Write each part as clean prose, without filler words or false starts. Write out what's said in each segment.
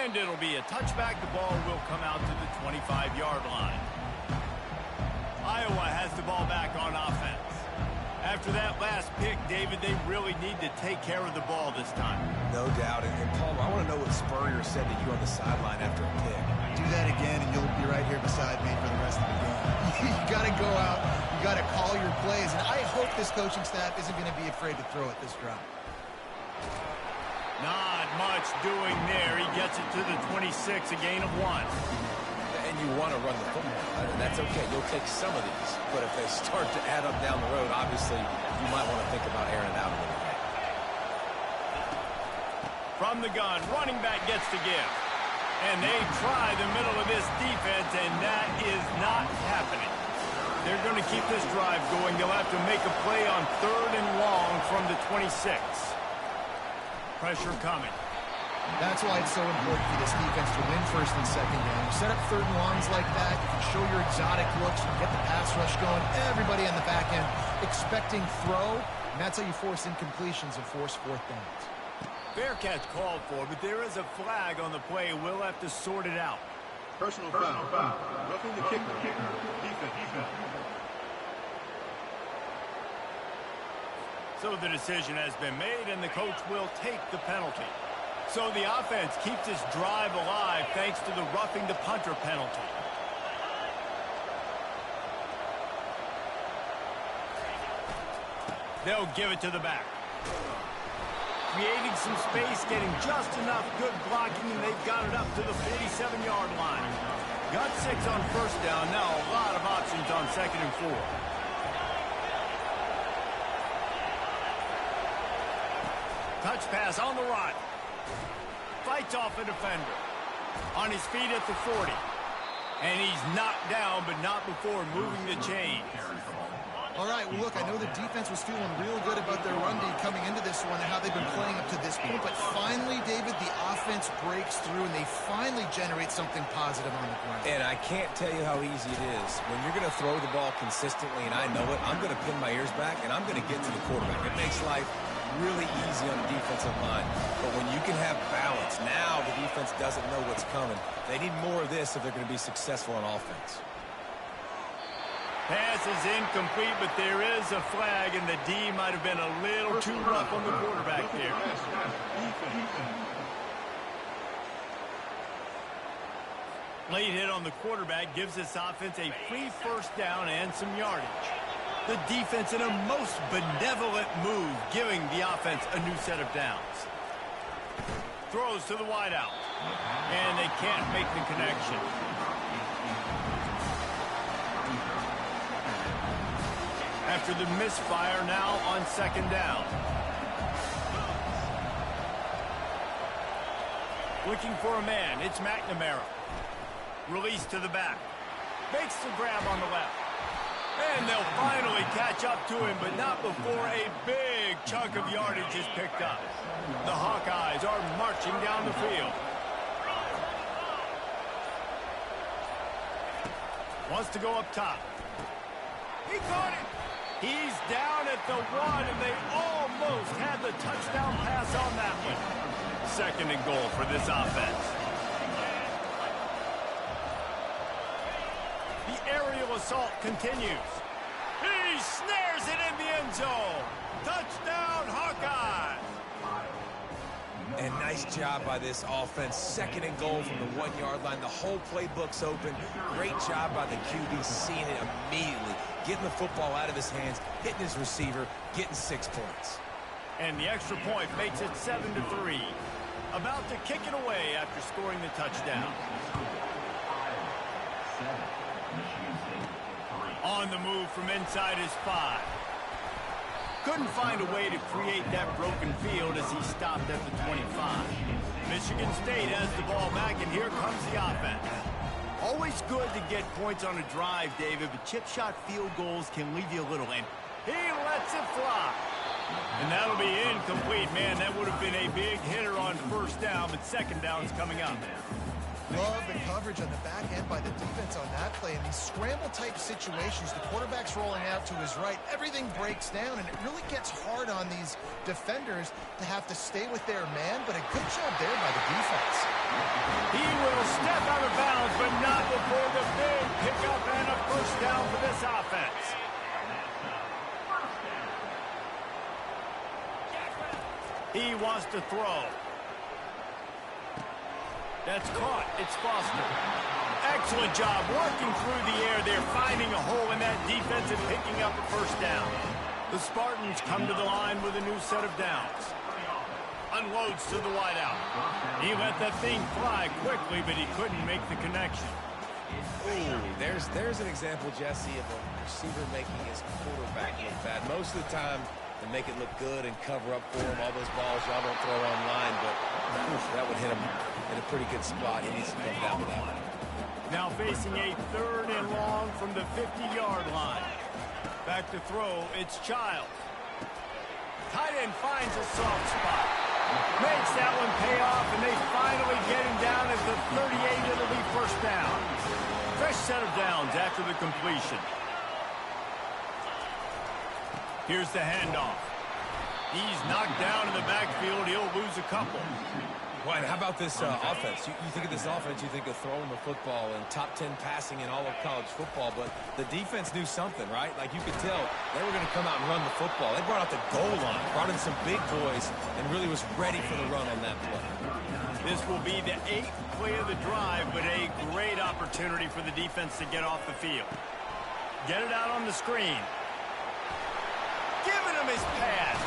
And it'll be a touchback. The ball will come out to the 25-yard line. Iowa has the ball back on offense. After that last pick, David, they really need to take care of the ball this time. No doubt. And Palmer, I want to know what Spurrier said to you on the sideline after a pick. Do that again, and you'll be right here beside me for the rest of the game. You got to go out. You got to call your plays. And I hope this coaching staff isn't going to be afraid to throw it this drive. Not much doing there. He gets it to the 26, a gain of 1. And you want to run the football. That's okay. You'll take some of these. But if they start to add up down the road, obviously, you might want to think about airing it out a little bit. From the gun, running back gets to give. And they try the middle of this defense, and that is not happening. They're going to keep this drive going. They'll have to make a play on 3rd and long from the 26. Pressure coming. That's why it's so important for this defense to win 1st and 2nd down. You set up 3rd and longs like that, you can show your exotic looks, you can get the pass rush going, everybody on the back end expecting throw, and that's how you force incompletions and force 4th downs. Fair catch called for, but there is a flag on the play. We'll have to sort it out. Personal foul. Roughing the kicker. Defense. So the decision has been made, and the coach will take the penalty. So the offense keeps this drive alive thanks to the roughing the punter penalty. They'll give it to the back. Creating some space, getting just enough good blocking, and they've got it up to the 47-yard line. Got 6 on 1st down. Now a lot of options on 2nd and 4. Touch pass on the run. Fights off a defender. On his feet at the 40. And he's knocked down, but not before moving the chains. All right, well, look, I know the defense was feeling real good about their run D coming into this one and how they've been playing up to this point. But finally, David, the offense breaks through, and they finally generate something positive on the ground. And I can't tell you how easy it is. When you're going to throw the ball consistently, and I know it, I'm going to pin my ears back, and I'm going to get to the quarterback. It makes life really easy on the defensive line. But when you can have balance, now the defense doesn't know what's coming. They need more of this if they're going to be successful on offense. Pass is incomplete, but there is a flag, and the D might have been a little too rough on the quarterback there. Late hit on the quarterback gives this offense a free 1st down and some yardage. The defense in a most benevolent move, giving the offense a new set of downs. Throws to the wideout, and they can't make the connection. After the misfire, now on 2nd down. Looking for a man, it's McNamara. Release to the back. Makes the grab on the left. And they'll finally catch up to him, but not before a big chunk of yardage is picked up. The Hawkeyes are marching down the field. Wants to go up top. He caught it. He's down at the 1, and they almost had the touchdown pass on that one. 2nd and goal for this offense. The aerial assault continues. He snares it in the end zone. Touchdown, Hawkeyes. And nice job by this offense. 2nd and goal from the 1-yard line. The whole playbook's open. Great job by the QB seeing it immediately. Getting the football out of his hands, hitting his receiver, getting 6 points. And the extra point makes it 7-3. About to kick it away after scoring the touchdown. On the move from inside his 5. Couldn't find a way to create that broken field as he stopped at the 25. Michigan State has the ball back, and here comes the offense. Always good to get points on a drive, David, but chip shot field goals can leave you a little in. He lets it fly. And that'll be incomplete, man. That would have been a big hitter on 1st down, but 2nd down is coming up. Love the coverage on the back end by the defense on that play. In these scramble-type situations, the quarterback's rolling out to his right. Everything breaks down, and it really gets hard on these defenders to have to stay with their man, but a good job there by the defense. He will step out of bounds, but not before the big pickup and a first down for this offense. He wants to throw. That's caught. It's Foster. Excellent job working through the air there, finding a hole in that defense and picking up a first down. The Spartans come to the line with a new set of downs. Unloads to the wideout. He let that thing fly quickly, but he couldn't make the connection. Ooh, there's an example, Jesse, of a receiver making his quarterback look bad. Most of the time, they make it look good and cover up for him. All those balls y'all don't throw online, but that would hit him in a pretty good spot. He needs to come down with that one. Now facing a 3rd and long from the 50-yard line. Back to throw, it's Childs. Tight end finds a soft spot. Makes that one pay off, and they finally get him down at the 38. It'll be first down. Fresh set of downs after the completion. Here's the handoff. He's knocked down in the backfield. He'll lose a couple. Well, how about this offense? You think of this offense, you think of throwing the football and top 10 passing in all of college football, but the defense knew something, right? Like you could tell they were going to come out and run the football. They brought out the goal line, brought in some big boys, and really was ready for the run on that play. This will be the 8th play of the drive, but a great opportunity for the defense to get off the field. Get it out on the screen. Giving him his pass.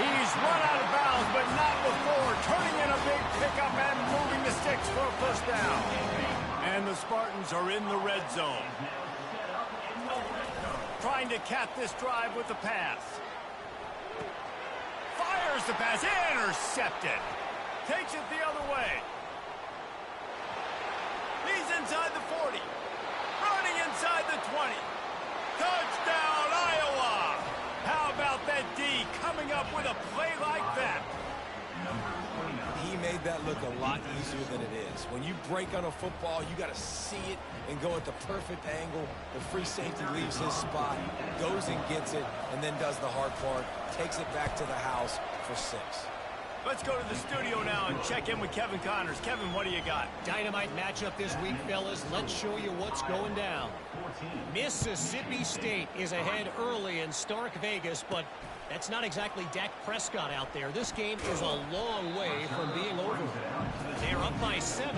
He's run out of bounds, but not before. Turning in a big pickup and moving the sticks for a first down. And the Spartans are in the red zone. Trying to cap this drive with the pass. Fires the pass. Intercepted. Takes it the other way. He's inside the 40. Running inside the 20. Touchdown, Iowa! How about that D coming up with a play like that? He made that look a lot easier than it is. When you break on a football, you got to see it and go at the perfect angle. The free safety leaves his spot, goes and gets it, and then does the hard part, takes it back to the house for 6. Let's go to the studio now and check in with Kevin Connors. Kevin, what do you got? Dynamite matchup this week, fellas. Let's show you what's going down. Mississippi State is ahead early in Stark Vegas, but that's not exactly Dak Prescott out there. This game is a long way from being over. They're up by 7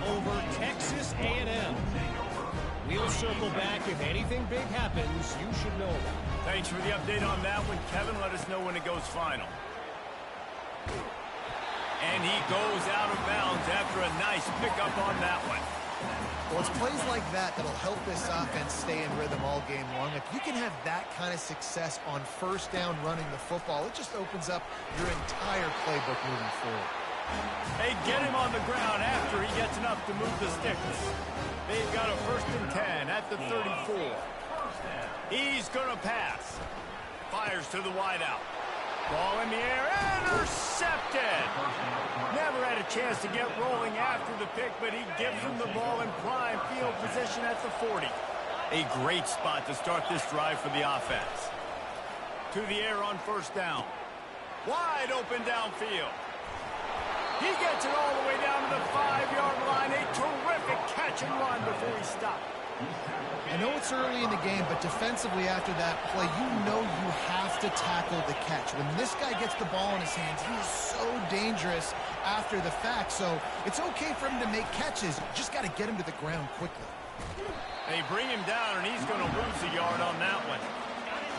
over Texas A&M. We'll circle back. If anything big happens, you should know about it. Thanks for the update on that one, Kevin. Let us know when it goes final. And he goes out of bounds after a nice pickup on that one. Well, it's plays like that that'll help this offense stay in rhythm all game long. If you can have that kind of success on first down running the football, it just opens up your entire playbook moving forward. They get him on the ground after he gets enough to move the sticks. They've got a 1st and 10 at the 34. He's going to pass. Fires to the wideout. Ball in the air, intercepted! Never had a chance to get rolling after the pick, but he gives him the ball in prime field position at the 40. A great spot to start this drive for the offense. To the air on first down. Wide open downfield. He gets it all the way down to the 5-yard line. A terrific catch and run before he stopped. I know it's early in the game, but defensively after that play, you know you have to tackle the catch. When this guy gets the ball in his hands, he is so dangerous after the fact. So it's okay for him to make catches. You just got to get him to the ground quickly. They bring him down, and he's going to lose a yard on that one.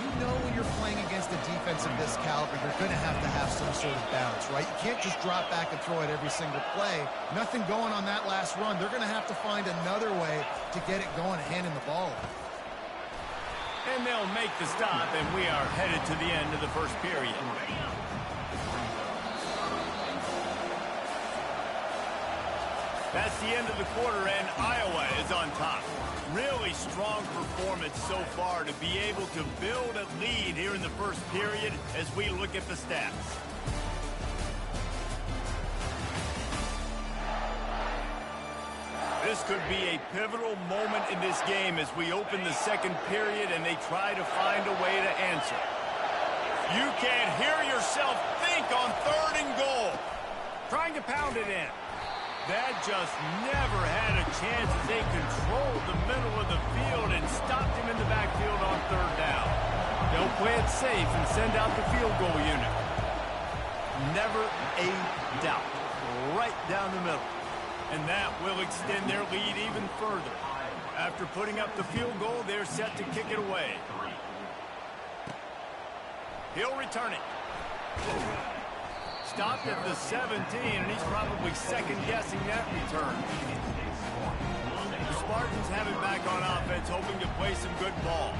You know when you're playing against a defense of this caliber, you're going to have some sort of balance, right? You can't just drop back and throw it every single play. Nothing going on that last run. They're going to have to find another way to get it going, handing the ball. And they'll make the stop, and we are headed to the end of the first period. That's the end of the quarter, and Iowa is on top. Really strong performance so far to be able to build a lead here in the first period as we look at the stats. This could be a pivotal moment in this game as we open the second period and they try to find a way to answer. You can't hear yourself think on 3rd and goal. Trying to pound it in. That just never had a chance as they controlled the middle of the field and stopped him in the backfield on 3rd down. They'll play it safe and send out the field goal unit. Never a doubt. Right down the middle. And that will extend their lead even further. After putting up the field goal, they're set to kick it away. He'll return it. Stopped at the 17, and he's probably second-guessing that return. The Spartans have it back on offense, hoping to play some good ball.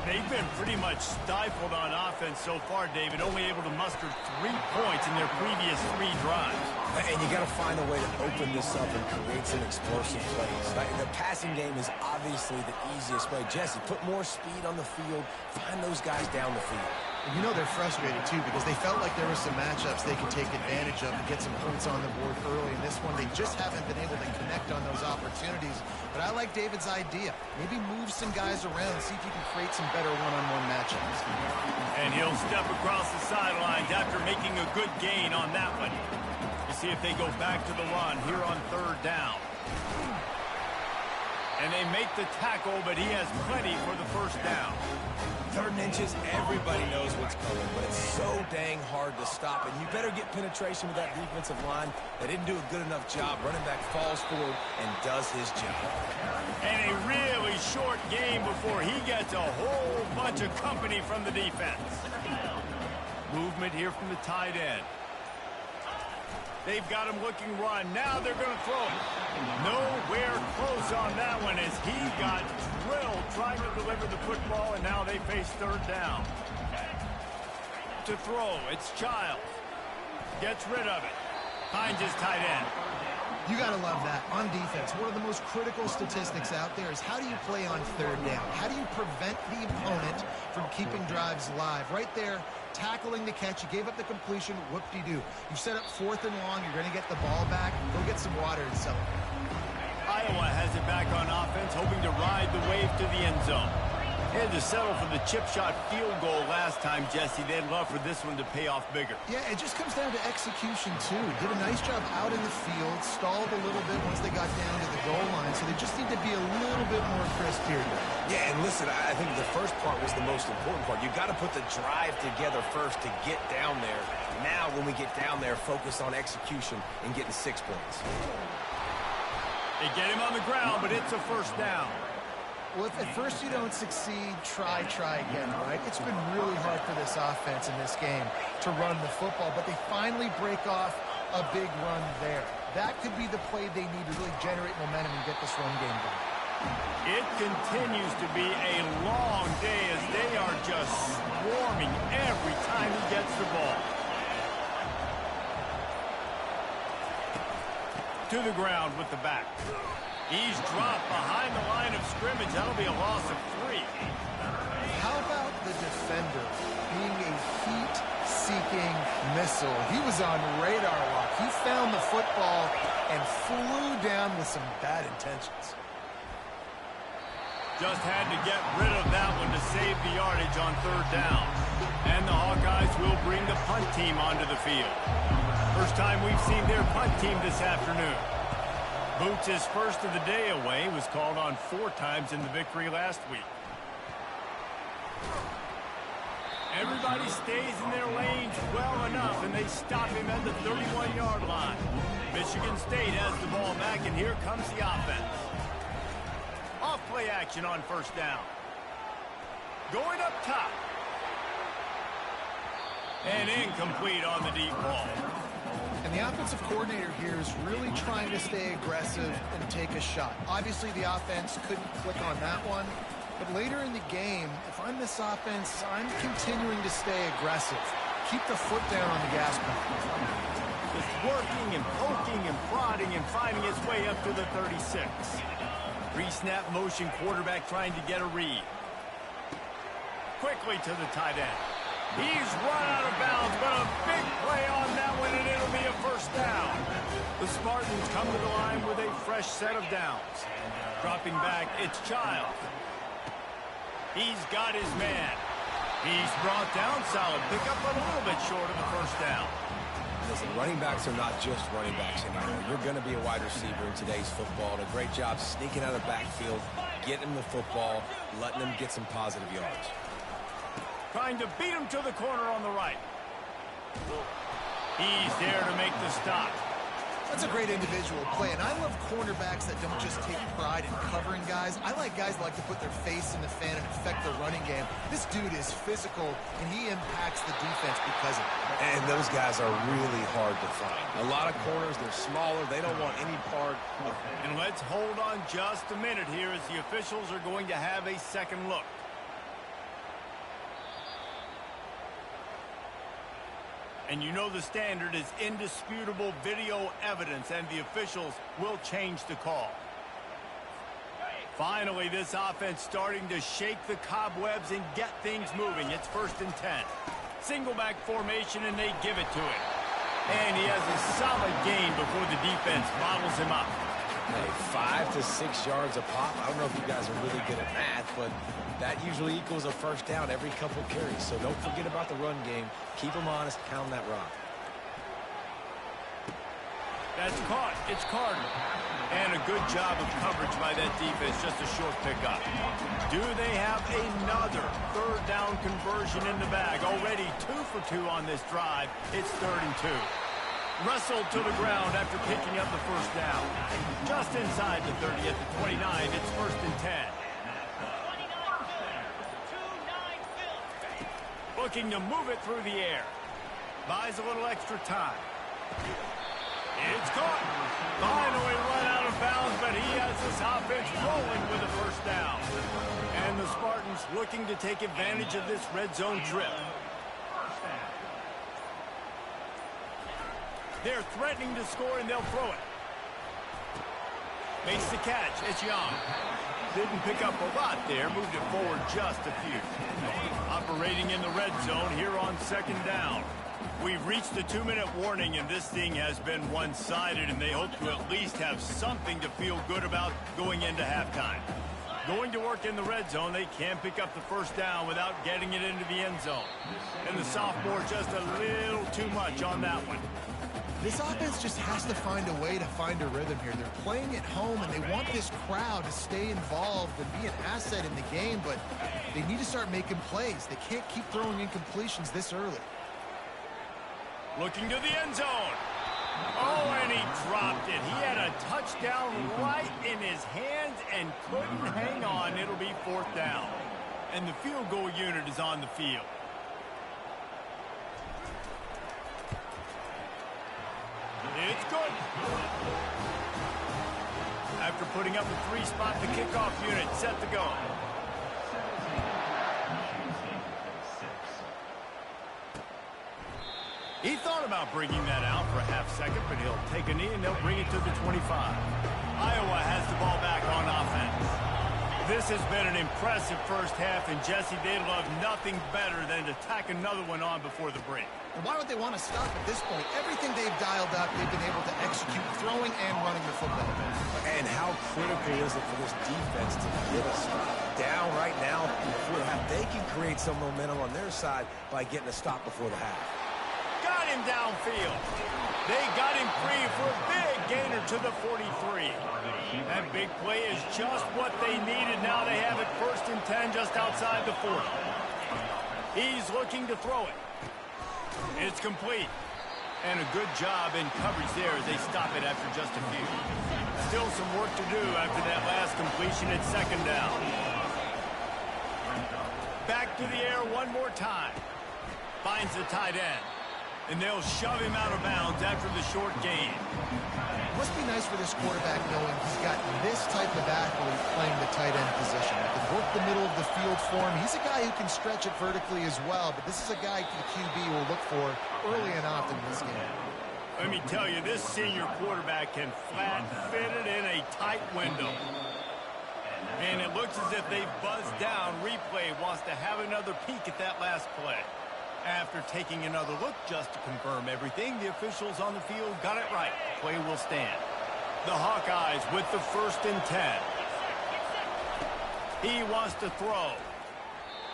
They've been pretty much stifled on offense so far, David, only able to muster 3 points in their previous 3 drives. And you got to find a way to open this up and create some explosive plays. The passing game is obviously the easiest way. Jesse, put more speed on the field. Find those guys down the field. And you know they're frustrated, too, because they felt like there were some matchups they could take advantage of and get some points on the board early. In this one, they just haven't been able to connect on those opportunities. But I like David's idea. Maybe move some guys around and see if you can create some better one-on-one matchups. And he'll step across the sidelines after making a good gain on that one. You see if they go back to the run here on 3rd down. And they make the tackle, but he has plenty for the 1st down. 3rd and inches, everybody knows what's coming, but it's so dang hard to stop. And you better get penetration with that defensive line. They didn't do a good enough job. Running back falls forward and does his job. And a really short game before he gets a whole bunch of company from the defense. Movement here from the tight end. They've got him looking run. Now they're going to throw it. Nowhere close on that one as he got drilled trying to deliver the football, and now they face 3rd down. To throw, it's Childs. Gets rid of it. Finds his tight end. You got to love that. On defense, one of the most critical statistics out there is how do you play on 3rd down? How do you prevent the opponent from keeping drives live? Right there, tackling the catch. You gave up the completion. Whoop-de-doo. You set up 4th and long. You're going to get the ball back. Go get some water and celebrate. Iowa has it back on offense, hoping to ride the wave to the end zone. They had to settle for the chip shot field goal last time, Jesse. They'd love for this one to pay off bigger. Yeah, it just comes down to execution, too. Did a nice job out in the field, stalled a little bit once they got down to the goal line, so they just need to be a little bit more crisp here. Yeah, and listen, I think the first part was the most important part. You got to put the drive together first to get down there. Now, when we get down there, focus on execution and getting 6 points. They get him on the ground, but it's a 1st down. Well, if at first you don't succeed, try again, right? It's been really hard for this offense in this game to run the football, but they finally break off a big run there. That could be the play they need to really generate momentum and get this run game going. It continues to be a long day as they are just swarming every time he gets the ball. To the ground with the back. He's dropped behind the line of scrimmage. That'll be a loss of 3. How about the defender being a heat-seeking missile? He was on radar lock. He found the football and flew down with some bad intentions. Just had to get rid of that one to save the yardage on 3rd down. And the Hawkeyes will bring the punt team onto the field. First time we've seen their punt team this afternoon. Boots' first of the day away was called on 4 times in the victory last week. Everybody stays in their lanes well enough, and they stop him at the 31-yard line. Michigan State has the ball back, and here comes the offense. Off play action on 1st down. Going up top. And incomplete on the deep ball. And the offensive coordinator here is really trying to stay aggressive and take a shot. Obviously, the offense couldn't click on that one. But later in the game, if I'm this offense, I'm continuing to stay aggressive. Keep the foot down on the gas pedal. Just working and poking and prodding and finding his way up to the 36. Pre-snap motion quarterback trying to get a read. Quickly to the tight end. He's run out of bounds, but a big play on that one, and it'll be a 1st down. The Spartans come to the line with a fresh set of downs. Dropping back, it's Child. He's got his man. He's brought down. Solid pickup, but a little bit short of the first down. Listen, running backs are not just running backs anymore. You're going to be a wide receiver in today's football. And a great job sneaking out of the backfield, getting them the football, letting them get some positive yards. Trying to beat him to the corner on the right. He's there to make the stop. That's a great individual play, and I love cornerbacks that don't just take pride in covering guys. I like guys that like to put their face in the fan and affect the running game. This dude is physical, and he impacts the defense because of it. And those guys are really hard to find. A lot of corners, they're smaller. They don't want any part of it. And let's hold on just a minute here as the officials are going to have a second look. And you know the standard is indisputable video evidence, and the officials will change the call. Finally, this offense starting to shake the cobwebs and get things moving. It's 1st and 10. Single back formation, and they give it to him. And he has a solid gain before the defense bottles him up. Hey, 5 to 6 yards a pop. I don't know if you guys are really good at math, but that usually equals a first down every couple carries. So don't forget about the run game. Keep them honest. Pound that rock. That's caught. It's Carter. And a good job of coverage by that defense. Just a short pickup. Do they have another 3rd down conversion in the bag? Already 2 for 2 on this drive. It's 3rd and 2. Wrestled to the ground after picking up the first down. Just inside the 30 at the 29. It's 1st and 10. Looking to move it through the air. Buys a little extra time. It's caught. Finally run out of bounds, but he has this offense rolling with a first down. And the Spartans looking to take advantage of this red zone trip. They're threatening to score, and they'll throw it. Makes the catch. It's Young. Didn't pick up a lot there. Moved it forward just a few. Operating in the red zone here on 2nd down. We've reached the 2-minute warning, and this thing has been one-sided, and they hope to at least have something to feel good about going into halftime. Going to work in the red zone, they can't pick up the first down without getting it into the end zone. And the sophomore just a little too much on that one. This offense just has to find a way to find a rhythm here. They're playing at home, and they want this crowd to stay involved and be an asset in the game, but they need to start making plays. They can't keep throwing incompletions this early. Looking to the end zone. Oh, and he dropped it. He had a touchdown right in his hands and couldn't hang on. It'll be 4th down. And the field goal unit is on the field. It's good. After putting up a 3-spot, the kickoff unit set to go. He thought about bringing that out for a half-second, but he'll take a knee and they'll bring it to the 25. Iowa has the ball back on offense. This has been an impressive first half, and Jesse, they'd love nothing better than to tack another one on before the break. And why would they want to stop at this point? Everything they've dialed up, they've been able to execute throwing and running the football. And how critical is it for this defense to get us down right now before the half? They can create some momentum on their side by getting a stop before the half. Got him downfield. They got him free for a big gainer to the 43. That big play is just what they needed. Now they have it 1st and 10 just outside the 40. He's looking to throw it. It's complete. And a good job in coverage there as they stop it after just a few. Still some work to do after that last completion at 2nd down. Back to the air one more time. Finds the tight end. And they'll shove him out of bounds after the short gain. It must be nice for this quarterback knowing he's got this type of athlete playing the tight end position. He can work the middle of the field for him. He's a guy who can stretch it vertically as well, but this is a guy the QB will look for early and often in this game. Let me tell you, this senior quarterback can flat fit it in a tight window. And it looks as if they've buzzed down. Replay wants to have another peek at that last play. After taking another look just to confirm everything, the officials on the field got it right. Play will stand. The Hawkeyes with the 1st and 10. He wants to throw.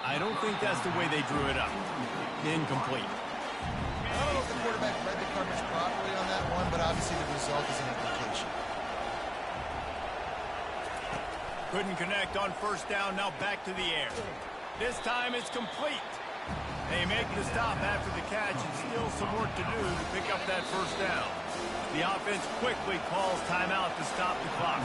I don't think that's the way they drew it up. Incomplete. I don't know if the quarterback read the coverage properly on that one, but obviously the result is an incompletion. Couldn't connect on 1st down, now back to the air. This time it's complete. They make the stop after the catch and still some work to do to pick up that 1st down. The offense quickly calls timeout to stop the clock.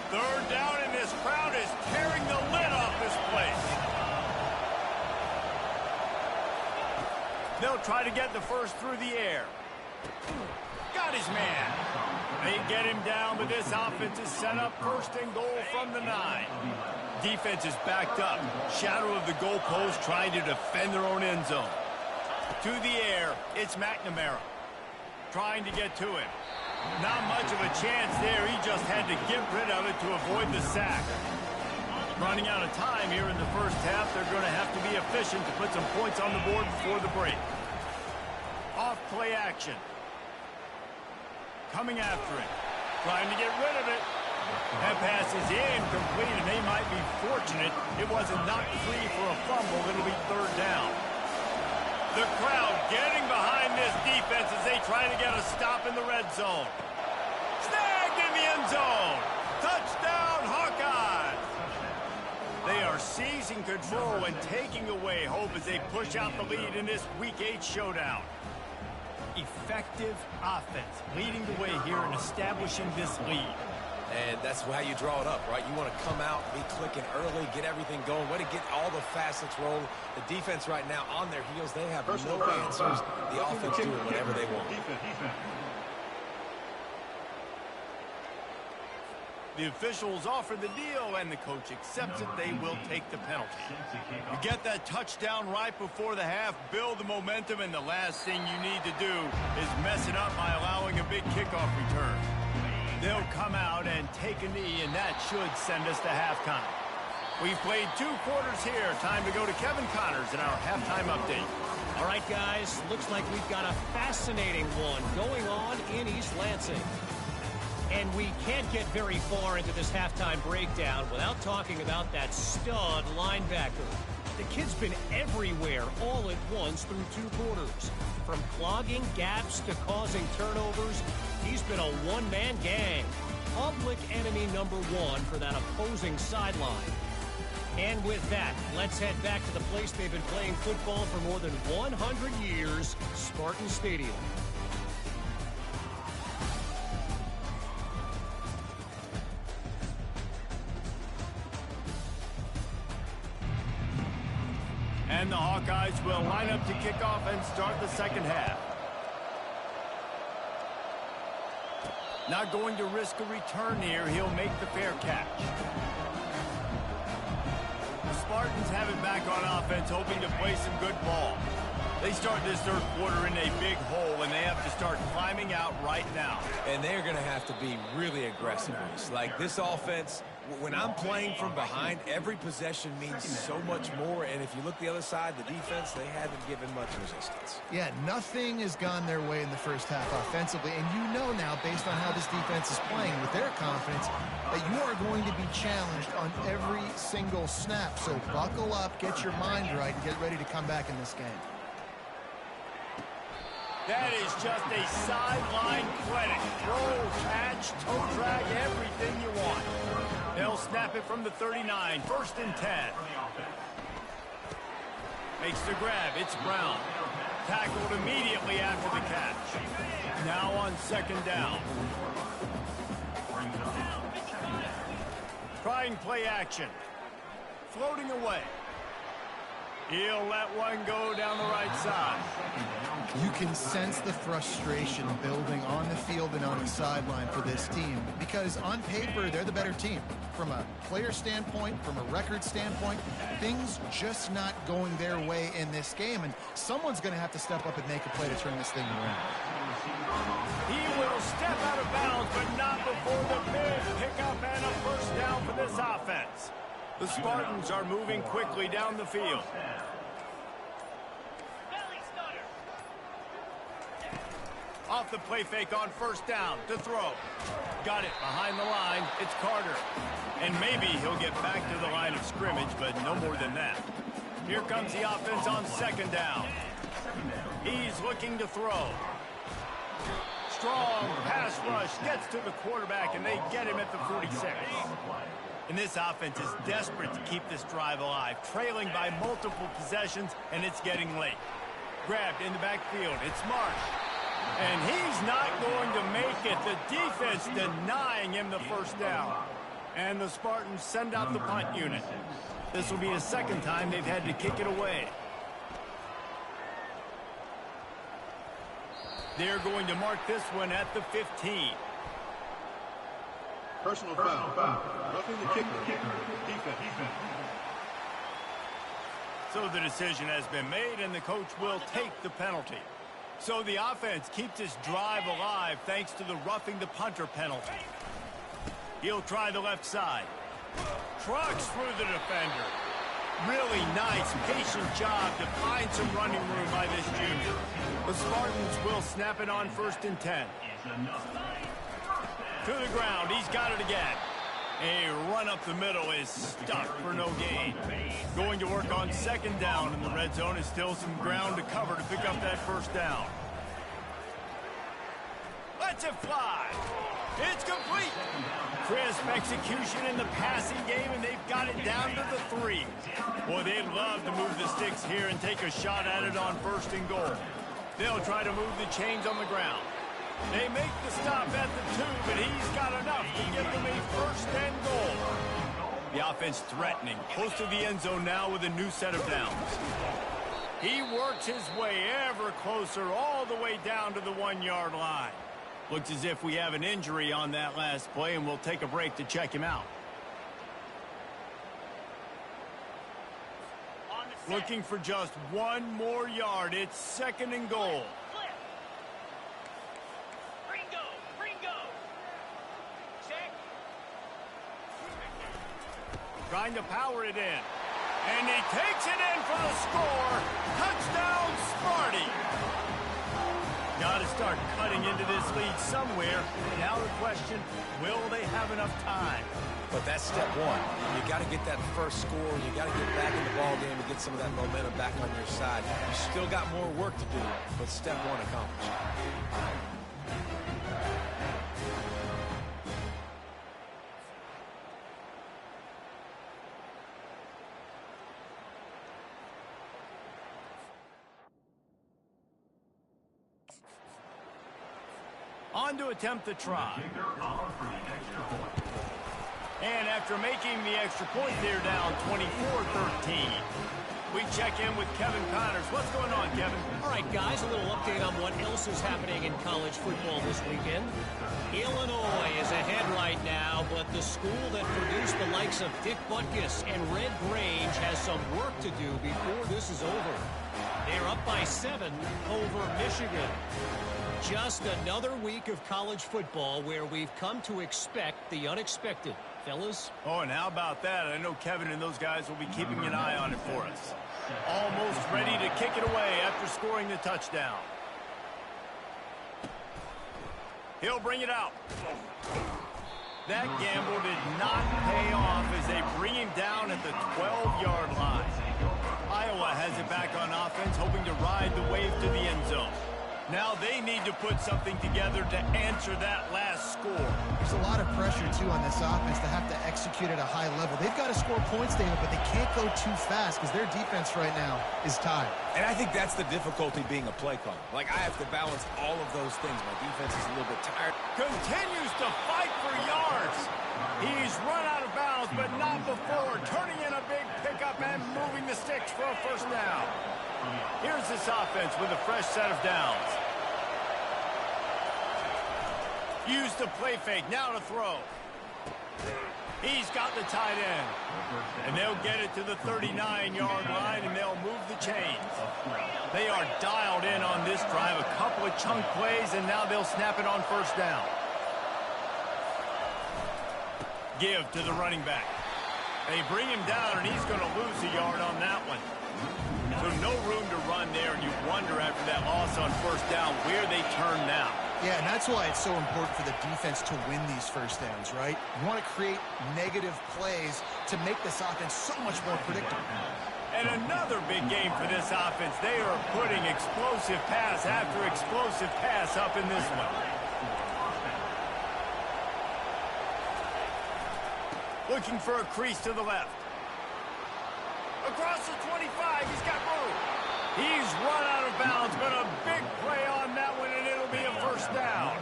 3rd down, and this crowd is tearing the lid off this place. They'll try to get the 1st through the air. Got his man. They get him down, but this offense is set up 1st and goal from the 9. Defense is backed up. Shadow of the goalpost trying to defend their own end zone. To the air, it's McNamara. Trying to get to him. Not much of a chance there. He just had to get rid of it to avoid the sack. Running out of time here in the 1st half. They're going to have to be efficient to put some points on the board before the break. Off play action. Coming after it. Trying to get rid of it. That pass is incomplete, and they might be fortunate it wasn't knocked free for a fumble. It'll be 3rd down. The crowd getting behind this defense as they try to get a stop in the red zone. Snagged in the end zone. Touchdown, Hawkeyes. They are seizing control and taking away hope as they push out the lead in this Week 8 showdown. Effective offense leading the way here in establishing this lead. And that's how you draw it up, right? You want to come out, be clicking early, get everything going, way to get all the facets rolling. The defense right now on their heels, they have no answers. The offense doing whatever they want. The officials offer the deal, and the coach accepts it. They will take the penalty. You get that touchdown right before the half, build the momentum, and the last thing you need to do is mess it up by allowing a big kickoff return. They'll come out and take a knee, and that should send us to halftime. We've played 2 quarters here. Time to go to Kevin Connors in our halftime update. All right, guys, looks like we've got a fascinating one going on in East Lansing. And we can't get very far into this halftime breakdown without talking about that stud linebacker. The kid's been everywhere all at once through 2 quarters. From clogging gaps to causing turnovers, he's been a one-man gang. Public enemy number 1 for that opposing sideline. And with that, let's head back to the place they've been playing football for more than 100 years, Spartan Stadium. And the Hawkeyes will line up to kick off and start the 2nd half. Not going to risk a return here. He'll make the fair catch. The Spartans have it back on offense, hoping to play some good ball. They start this 3rd quarter in a big hole, and they have to start climbing out right now. And they're going to have to be really aggressive. Like this offense, when I'm playing from behind, every possession means so much more. And if you look the other side, the defense, they haven't given much resistance. Yeah, nothing has gone their way in the 1st half offensively. And you know now, based on how this defense is playing with their confidence, that you are going to be challenged on every single snap. So buckle up, get your mind right, and get ready to come back in this game. That is just a sideline clinic. Throw, catch, toe drag, everything you want. They'll snap it from the 39, 1st and 10. Makes the grab, it's Brown. Tackled immediately after the catch. Now on 2nd down. Trying play action. Floating away. He'll let one go down the right side. You can sense the frustration building on the field and on the sideline for this team because on paper, they're the better team. From a player standpoint, from a record standpoint, things just not going their way in this game, and someone's going to have to step up and make a play to turn this thing around. He will step out of bounds, but not before the big pickup and a 1st down for this offense. The Spartans are moving quickly down the field. Off the play fake on first down to throw. Got it behind the line. It's Carter. And maybe he'll get back to the line of scrimmage, but no more than that. Here comes the offense on second down. He's looking to throw. Strong pass rush gets to the quarterback, and they get him at the 46. And this offense is desperate to keep this drive alive, trailing by multiple possessions, and it's getting late. Grabbed in the backfield. It's Marsh. And he's not going to make it. The defense denying him the first down. And the Spartans send out the punt unit. This will be the second time they've had to kick it away. They're going to mark this one at the 15. Personal foul. Roughing the kicker. Defense. So the decision has been made, and the coach will take the penalty. So the offense keeps this drive alive thanks to the roughing the punter penalty. He'll try the left side. Trucks through the defender. Really nice, patient job to find some running room by this junior. The Spartans will snap it on 1st and 10. To the ground. He's got it again. A run up the middle is stuck for no gain. Going to work on second down, and the red zone is still some ground to cover to pick up that first down. Lets it fly. It's complete. Crisp execution in the passing game, and they've got it down to the 3. Boy, they'd love to move the sticks here and take a shot at it on 1st and goal. They'll try to move the chains on the ground. They make the stop at the 2, but he's got enough to give them a 1st and goal. The offense threatening, close to the end zone now with a new set of downs. He works his way ever closer all the way down to the 1-yard line. Looks as if we have an injury on that last play, and we'll take a break to check him out. Looking for just 1 more yard. It's 2nd and goal. Trying to power it in. And he takes it in for the score. Touchdown, Sparty. Got to start cutting into this lead somewhere. Now the question, will they have enough time? But that's step one. You got to get that first score. You got to get back in the ball game and get some of that momentum back on your side. You still got more work to do, but step one accomplished. On to attempt the try. And after making the extra point, they're down 24-13. We check in with Kevin Connors. What's going on, Kevin? All right, guys, a little update on what else is happening in college football this weekend. Illinois is ahead right now, but the school that produced the likes of Dick Butkus and Red Grange has some work to do before this is over. They're up by 7 over Michigan. Just another week of college football where we've come to expect the unexpected. Fellas? Oh, and how about that? I know Kevin and those guys will be keeping an eye on it for us. Almost ready to kick it away after scoring the touchdown. He'll bring it out. That gamble did not pay off as they bring him down at the 12-yard line. Iowa has it back on offense, hoping to ride the wave to the end zone. Now they need to put something together to answer that last score. There's a lot of pressure, too, on this offense to have to execute at a high level. They've got to score points, David, but they can't go too fast because their defense right now is tied. And I think that's the difficulty being a play caller. Like, I have to balance all of those things. My defense is a little bit tired. Continues to fight for yards. He's run out of bounds, but not before. Turning in a big pickup and moving the sticks for a first down. Here's this offense with a fresh set of downs. Use the play fake, now to throw. He's got the tight end. And they'll get it to the 39-yard line, and they'll move the chains. They are dialed in on this drive. A couple of chunk plays, and now they'll snap it on first down. Give to the running back. They bring him down, and he's going to lose a yard on that one. So no room to run there, and you wonder after that loss on first down where they turn now. Yeah, and that's why it's so important for the defense to win these first downs, right? You want to create negative plays to make this offense so much more predictable. And another big game for this offense. They are putting explosive pass after explosive pass up in this one. Looking for a crease to the left. Across the 25, he's got room. He's run out of bounds, but a big play on that one, and it'll be a first down.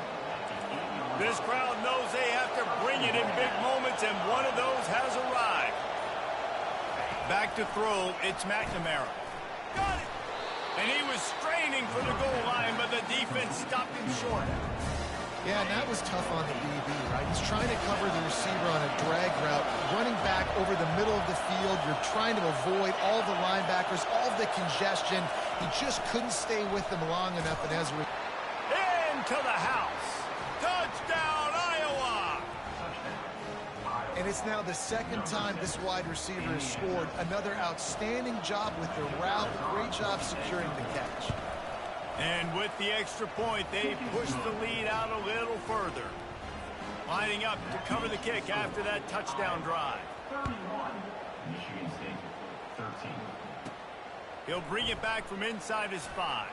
This crowd knows they have to bring it in big moments, and one of those has arrived. Back to throw, it's McNamara. Got it! And he was straining for the goal line, but the defense stopped him short. Yeah, and that was tough on the DB, right? He's trying to cover the receiver on a drag route, running back over the middle of the field. You're trying to avoid all the linebackers, all the congestion. He just couldn't stay with them long enough, and as into the house. Touchdown, Iowa! And it's now the second time this wide receiver has scored. Another outstanding job with the route. Great job securing the catch. And with the extra point, they push the lead out a little further. Lining up to cover the kick after that touchdown drive. 31, Michigan State with 13. He'll bring it back from inside his 5.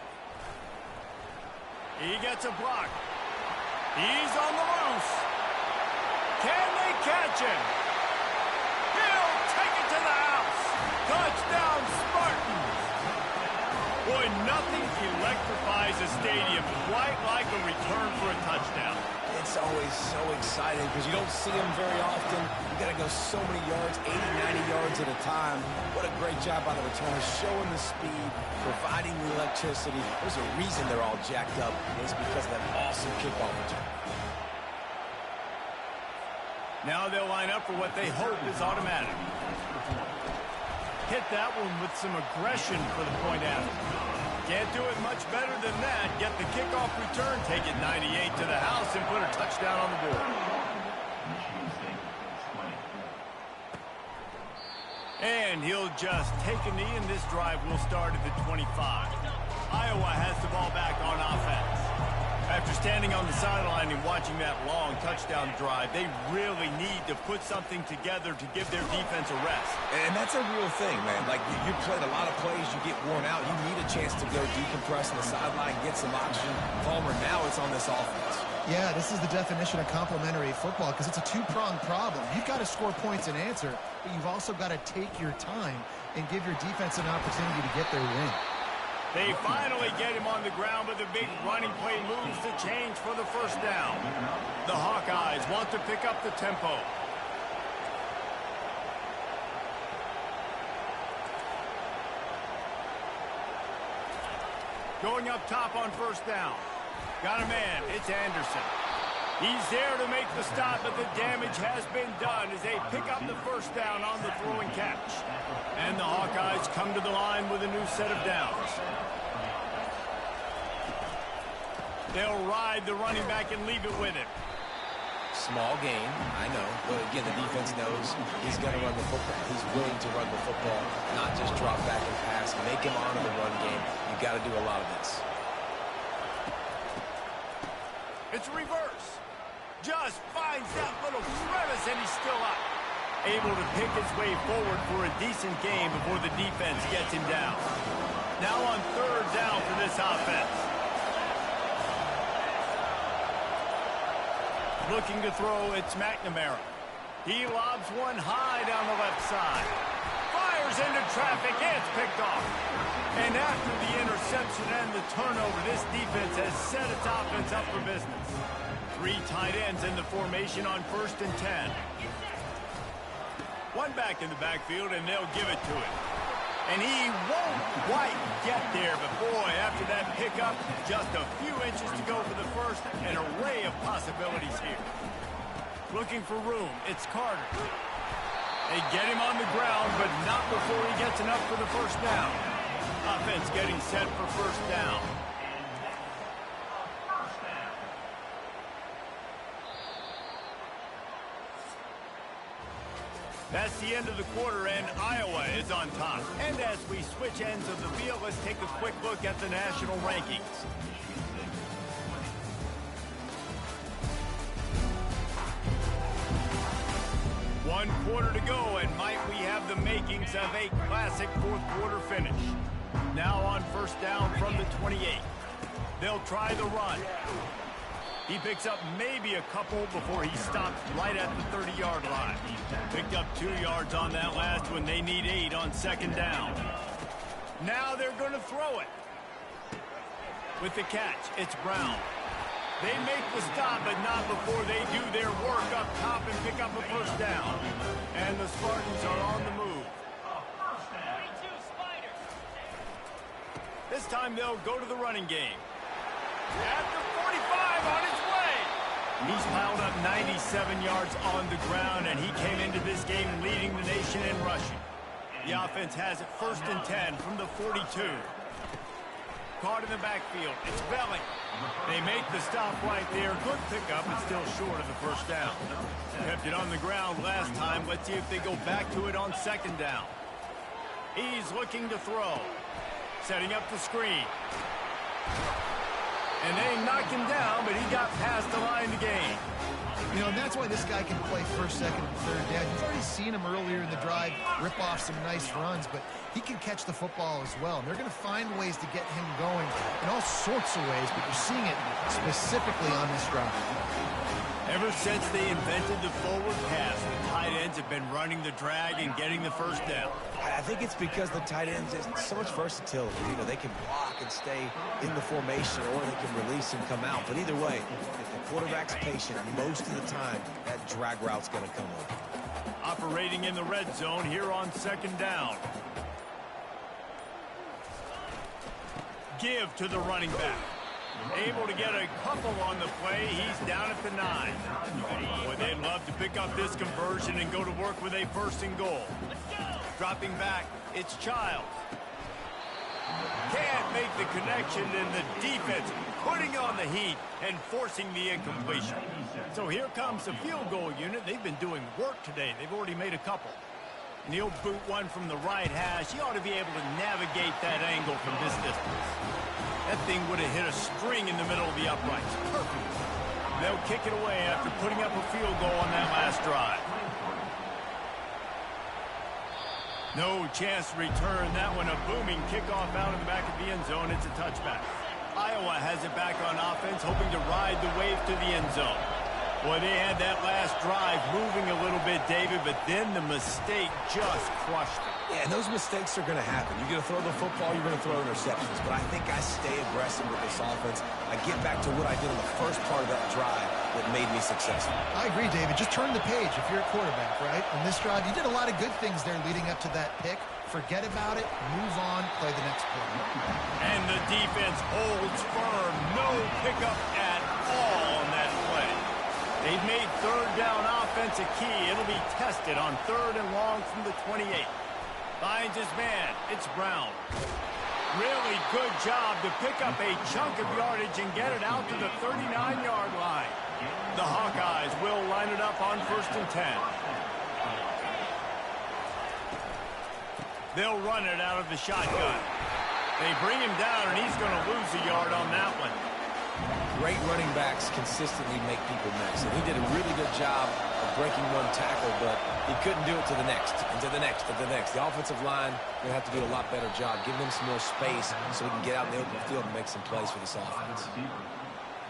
He gets a block. He's on the loose. Can they catch him? He'll take it to the house. Touchdown, Spartans. Boy, nothing electrifies a stadium quite like a return for a touchdown. It's always so exciting because you don't see them very often. You got to go so many yards, 80, 90 yards at a time. What a great job by the returners, showing the speed, providing the electricity. There's a reason they're all jacked up. It's because of that awesome kickoff return. Now they'll line up for what they hope is automatic. Hit that one with some aggression for the point after. Can't do it much better than that. Get the kickoff return, take it 98 to the house, and put a touchdown on the board. And he'll just take a knee, and this drive will start at the 25. Iowa has the ball back on offense. After standing on the sideline and watching that long touchdown drive, they really need to put something together to give their defense a rest. And that's a real thing, man. Like, you played a lot of plays, you get worn out. You need a chance to go decompress on the sideline, get some oxygen. Palmer, now it's on this offense. Yeah, this is the definition of complementary football because it's a two-pronged problem. You've got to score points and answer, but you've also got to take your time and give your defense an opportunity to get their win. They finally get him on the ground, but the big running play moves the change for the first down. The Hawkeyes want to pick up the tempo. Going up top on first down. Got a man. It's Anderson. He's there to make the stop, but the damage has been done as they pick up the first down on the throwing catch. And the Hawkeyes come to the line with a new set of downs. They'll ride the running back and leave it with him. Small game, I know, but again, the defense knows he's going to run the football. He's willing to run the football, not just drop back and pass, make him honor the run game. You've got to do a lot of this. It's reverse. Just finds that little crevice, and he's still up. Able to pick his way forward for a decent game before the defense gets him down. Now on third down for this offense. Looking to throw, it's McNamara. He lobs one high down the left side. Fires into traffic, it's picked off. And after the interception and the turnover, this defense has set its offense up for business. 3 tight ends in the formation on 1st and 10. One back in the backfield, and they'll give it to him. And he won't quite get there, but boy, after that pickup, just a few inches to go for the first, an array of possibilities here. Looking for room, it's Carter. They get him on the ground, but not before he gets enough for the first down. Offense getting set for first down. That's the end of the quarter, and Iowa is on top. And as we switch ends of the field, let's take a quick look at the national rankings. One quarter to go, and might we have the makings of a classic fourth quarter finish. Now on first down from the 28. They'll try the run. He picks up maybe a couple before he stops right at the 30-yard line. Picked up 2 yards on that last one. They need 8 on second down. Now they're going to throw it. With the catch, it's Brown. They make the stop, but not before they do their work up top and pick up a first down. And the Spartans are on the move. This time they'll go to the running game. At the 45 on his way. He's piled up 97 yards on the ground, and he came into this game leading the nation in rushing. The offense has it 1st and 10 from the 42. Caught in the backfield. It's Belling. They make the stop right there. Good pickup, but still short of the first down. Kept it on the ground last time. Let's see if they go back to it on second down. He's looking to throw. Setting up the screen. And they knock him down, but he got past the line to gain. You know, and that's why this guy can play first, second, and third down. You've already seen him earlier in the drive rip off some nice runs, but he can catch the football as well. And they're going to find ways to get him going in all sorts of ways, but you're seeing it specifically on this drive. Ever since they invented the forward pass, the tight ends have been running the drag and getting the first down. I think it's because the tight ends is so much versatility. You know, they can block and stay in the formation, or they can release and come out. But either way, if the quarterback's patient, most of the time, that drag route's going to come up. Operating in the red zone here on second down. Give to the running back. Able to get a couple on the play. He's down at the 9. Boy, they'd love to pick up this conversion and go to work with a 1st and goal. Dropping back, it's Childs. Can't make the connection, and the defense putting on the heat and forcing the incompletion. So here comes the field goal unit. They've been doing work today. They've already made a couple. And he'll boot one from the right hash. He ought to be able to navigate that angle from this distance. That thing would have hit a string in the middle of the uprights. Perfect. They'll kick it away after putting up a field goal on that last drive. No chance to return that one. A booming kickoff out of the back of the end zone. It's a touchback. Iowa has it back on offense, hoping to ride the wave to the end zone. Boy, they had that last drive moving a little bit, David, but then the mistake just crushed them. Yeah, and those mistakes are going to happen. You're going to throw the football, you're going to throw interceptions. But I think I stay aggressive with this offense. I get back to what I did in the first part of that drive that made me successful. I agree, David. Just turn the page if you're a quarterback, right? On this drive, you did a lot of good things there leading up to that pick. Forget about it, move on, play the next play. And the defense holds firm. No pickup at all on that play. They've made third down offense a key. It'll be tested on 3rd and long from the 28. Finds his man. It's Brown. Really good job to pick up a chunk of yardage and get it out to the 39-yard line. The Hawkeyes will line it up on 1st and 10. They'll run it out of the shotgun. They bring him down, and he's going to lose a yard on that one. Great running backs consistently make people miss. And he did a really good job of breaking one tackle, but he couldn't do it to the next, and to the next, and to the next. The offensive line will have to do a lot better job, giving them some more space so we can get out in the open field and make some plays for this offense.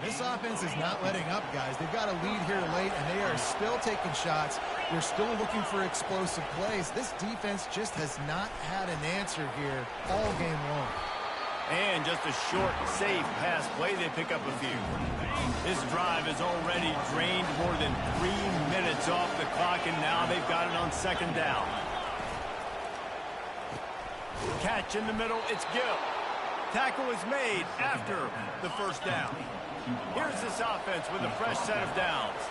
This offense is not letting up, guys. They've got a lead here late, and they are still taking shots. They're still looking for explosive plays. This defense just has not had an answer here all game long. And just a short, safe pass play, they pick up a few. This drive has already drained more than 3 minutes off the clock, and now they've got it on second down. Catch in the middle, it's Gill. Tackle is made after the first down. Here's this offense with a fresh set of downs.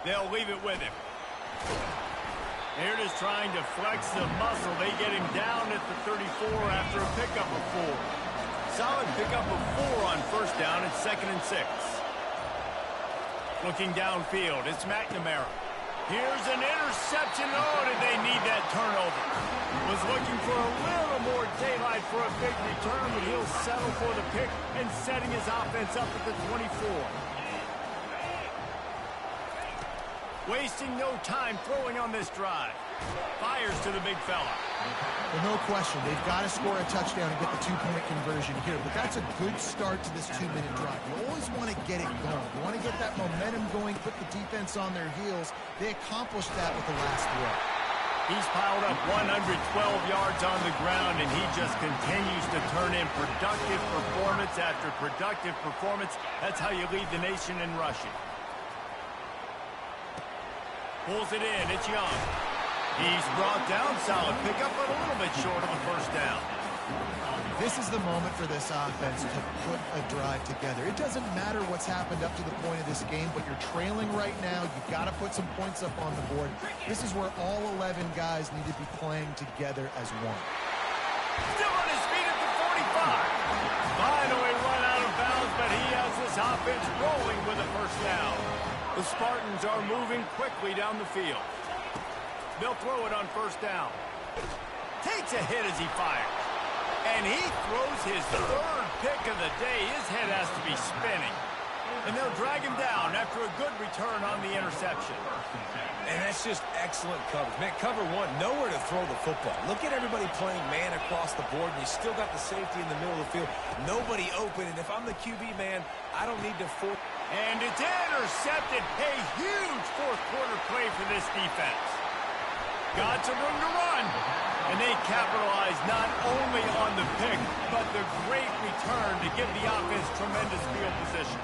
They'll leave it with him. Here it is trying to flex the muscle. They get him down at the 34 after a pickup of 4. Solid pickup of 4 on first down. It's 2nd and 6. Looking downfield, it's McNamara. Here's an interception. Oh, did they need that turnover? Was looking for a little more daylight for a big return, but he'll settle for the pick and setting his offense up at the 24. Wasting no time throwing on this drive. Fires to the big fella. Well, no question. They've got to score a touchdown and get the two-point conversion here. But that's a good start to this 2-minute drive. You always want to get it going. You want to get that momentum going, put the defense on their heels. They accomplished that with the last throw. He's piled up 112 yards on the ground, and he just continues to turn in productive performance after productive performance. That's how you lead the nation in rushing. Pulls it in. It's Young. He's brought down. Solid pickup, but a little bit short of the first down. This is the moment for this offense to put a drive together. It doesn't matter what's happened up to the point of this game, but you're trailing right now. You've got to put some points up on the board. This is where all 11 guys need to be playing together as one. Still on his feet at the 45. Finally run out of bounds, but he has this offense rolling with a first down. The Spartans are moving quickly down the field. They'll throw it on first down. Takes a hit as he fires. And he throws his third pick of the day. His head has to be spinning. And they'll drag him down after a good return on the interception. And that's just excellent coverage. Man, cover one, nowhere to throw the football. Look at everybody playing man across the board, and you still got the safety in the middle of the field. Nobody open, and if I'm the QB man, I don't need to force. And it's intercepted. A huge fourth-quarter play for this defense. Got some room to run. And they capitalize not only on the pick, but the great return to give the offense tremendous field position.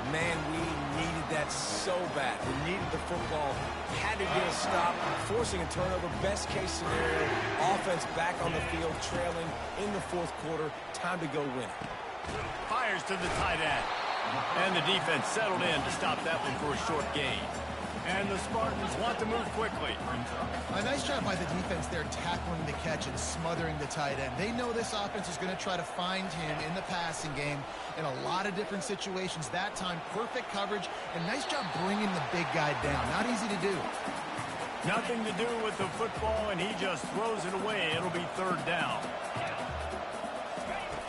Man, we needed that so bad. We needed the football. Had to get a stop. Forcing a turnover. Best case scenario. Offense back on the field, trailing in the fourth quarter. Time to go win. Fires to the tight end. And the defense settled in to stop that one for a short gain. And the Spartans want to move quickly. A nice job by the defense there tackling the catch and smothering the tight end. They know this offense is going to try to find him in the passing game in a lot of different situations. That time, perfect coverage and nice job bringing the big guy down. Not easy to do. Nothing to do with the football, and he just throws it away. It'll be third down.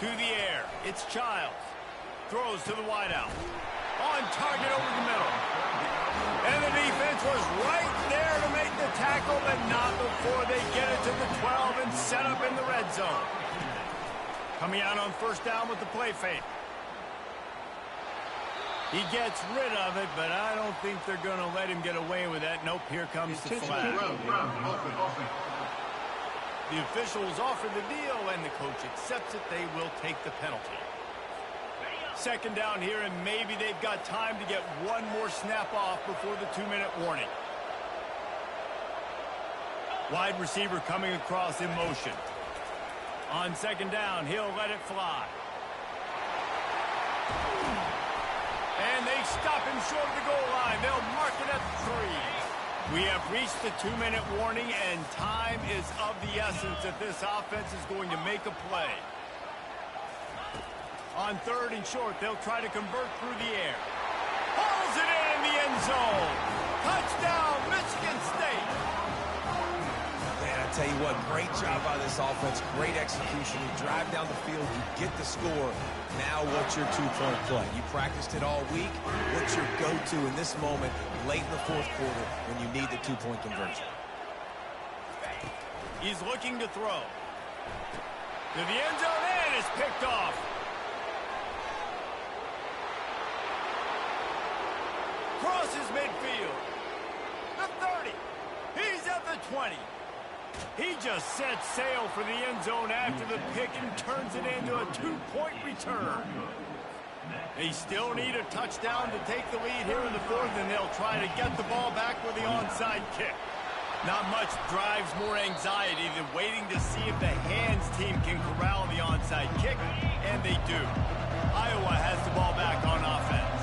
To the air. It's Childs. Throws to the wideout. On target over the middle. And the defense was right there to make the tackle, but not before they get it to the 12 and set up in the red zone. Coming out on first down with the play fake. He gets rid of it, but I don't think they're going to let him get away with that. Nope, here comes the flag. The officials offer the deal, and the coach accepts it. They will take the penalty. Second down here, and maybe they've got time to get one more snap off before the 2-minute warning. Wide receiver coming across in motion. On second down, he'll let it fly. And they stop him short of the goal line. They'll mark it at the 3. We have reached the 2-minute warning, and time is of the essence if this offense is going to make a play. On third and short, they'll try to convert through the air. Hauls it in the end zone. Touchdown, Michigan State. Man, I tell you what, great job by this offense. Great execution. You drive down the field, you get the score. Now what's your two-point play? You practiced it all week. What's your go-to in this moment, late in the fourth quarter, when you need the two-point conversion? He's looking to throw. To the end zone, and it's picked off. Crosses midfield. The 30. He's at the 20. He just sets sail for the end zone after the pick and turns it into a two-point return. They still need a touchdown to take the lead here in the fourth, and they'll try to get the ball back with the onside kick. Not much drives more anxiety than waiting to see if the hands team can corral the onside kick, and they do. Iowa has the ball back on offense.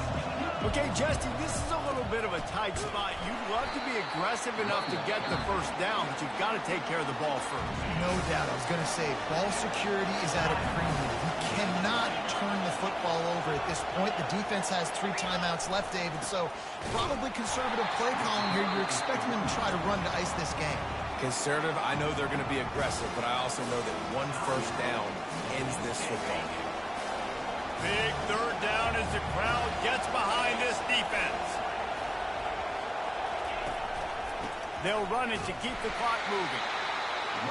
Okay, Jesse, this is a little bit of a tight spot. You'd love to be aggressive enough to get the first down, but you've got to take care of the ball first. No doubt. I was going to say, ball security is at a premium. You cannot turn the football over at this point. The defense has 3 timeouts left, David, so probably conservative play calling here. You're expecting them to try to run to ice this game. Conservative, I know they're going to be aggressive, but I also know that 1 first down ends this football game. Big third down as the crowd gets behind this defense. They'll run it to keep the clock moving.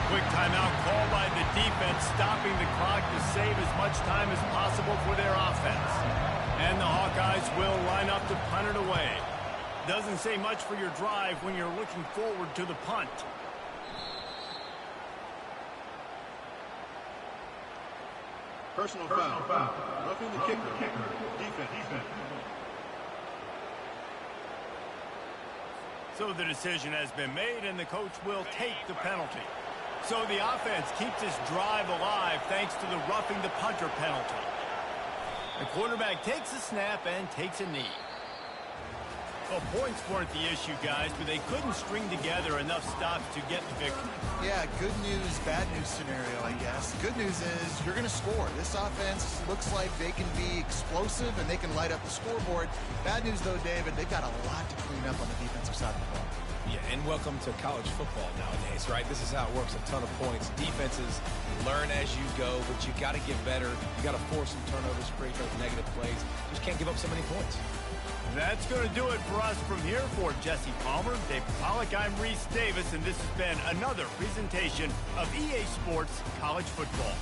Quick timeout call by the defense, stopping the clock to save as much time as possible for their offense. And the Hawkeyes will line up to punt it away. Doesn't say much for your drive when you're looking forward to the punt. Personal foul. Roughing the kicker. Defense. So the decision has been made, and the coach will take the penalty. So the offense keeps this drive alive thanks to the roughing the punter penalty. The quarterback takes a snap and takes a knee. Well, points weren't the issue, guys, but they couldn't string together enough stops to get the victory. Yeah, good news, bad news scenario, I guess. Good news is you're going to score. This offense looks like they can be explosive and they can light up the scoreboard. Bad news, though, David, they've got a lot to clean up on the defensive side of the ball. Yeah, and welcome to college football nowadays, right? This is how it works, a ton of points. Defenses learn as you go, but you got to get better. You got to force some turnovers, create those negative plays. Just can't give up so many points. That's going to do it for us from here. For Jesse Palmer, Dave Pollack, I'm Reese Davis, and this has been another presentation of EA Sports College Football.